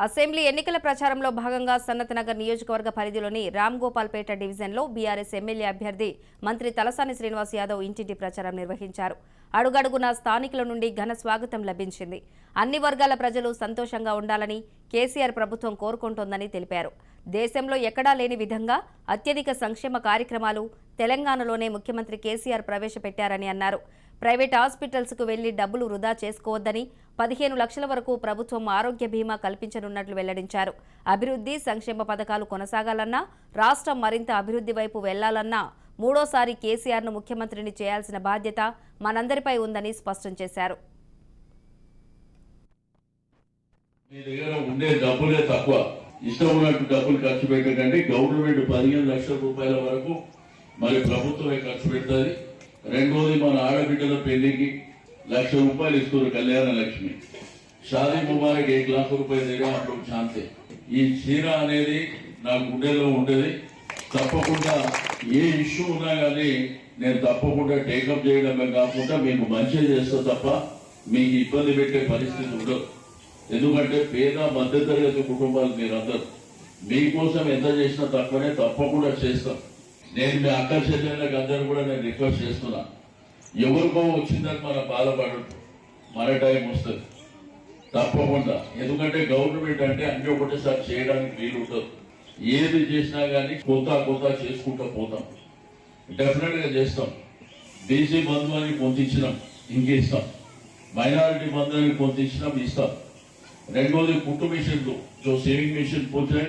Assembly ఎన్నికల ప్రచారంలో భాగంగా సన్నత్నగర్ నియోజకవర్గ పరిధిలోని రామ్గోపాల్పేట డివిజన్లో బీఆర్ఎస్ ఎమ్మెల్యే అభ్యర్థి మంత్రి తలసాని శ్రీనివాస్ యాదవ్ ఇంటింటి ప్రచారం నిర్వహించారు. అడుగడుగున స్థానికుల నుండి ఘన స్వాగతం లభించింది. అన్ని వర్గాల ప్రజలు సంతోషంగా ఉండాలని కేసీఆర్ ప్రభుత్వం కోరుకుంటోందని తెలిపారు. దేశంలో ఎక్కడా లేని విధంగా అత్యధిక సంక్షేమ కార్యక్రమాలు తెలంగాణలోనే ముఖ్యమంత్రి కేసీఆర్ ప్రవేశపెట్టారని అన్నారు. ప్రైవేట్ హాస్పిటల్స్కు వెళ్లి డబ్బులు వృధా చేసుకోవద్దని 15 లక్షల వరకు ప్రభుత్వం ఆరోగ్య బీమా కల్పించనున్నట్లు వెల్లడించారు. అభివృద్ధి సంక్షేమ పథకాలు కొనసాగాలన్నా, రాష్ట్రం మరింత అభివృద్ధి వైపు వెళ్లాలన్నా మూడోసారి కేసీఆర్ను ముఖ్యమంత్రిని చేయాల్సిన బాధ్యత మనందరిపై ఉందని స్పష్టం చేశారు. ఇష్టం ఉన్నట్టు డబ్బులు ఖర్చు పెట్టకండి. గవర్నమెంట్ 15 లక్షల రూపాయల వరకు మరి ప్రభుత్వమే ఖర్చు పెడుతుంది. రెండోది మన ఆడబిడ్డల పెళ్లికి 1 లక్ష రూపాయలు ఇస్తున్నారు. కళ్యాణ లక్ష్మి షాదీ ముబారక్ 1 लाख रुपए देगा आप लोग जानते. ఈ చీర అనేది నా గుండెల్లో ఉండేది. తప్పకుండా ఏ ఇష్యూ ఉన్నా కానీ నేను తప్పకుండా టేకప్ చేయడమే కాకుండా మీకు మంచి చేస్తా తప్ప మీకు ఇబ్బంది పెట్టే పరిస్థితి ఉండదు. ఎందుకంటే పేద మధ్యతరగతి కుటుంబాలు మీరందరూ మీకోసం ఎంత చేసినా తక్కువనే తప్పకుండా చేస్తాం. నేను మీ అక్క చెల్లెళ్ళకి అందరూ కూడా నేను రిక్వెస్ట్ చేస్తున్నా, ఎవరికో వచ్చిందని మనం బాధపడదు, మన టైం వస్తుంది తప్పకుండా. ఎందుకంటే గవర్నమెంట్ అంటే అన్ని ఒకటేసారి చేయడానికి వీలు ఉంటుంది. ఏది చేసినా కానీ కొత్త చేసుకుంటూ పోతాం, డెఫినెట్ గా చేస్తాం. బీసీ బంధువుని పొందించినాం, ఇంకిస్తాం. మైనారిటీ బంధువుని పొందించినాం, ఇస్తాం. రెండోది కుట్టు మిషన్లు, जो सेविंग मिशन पहुंचाए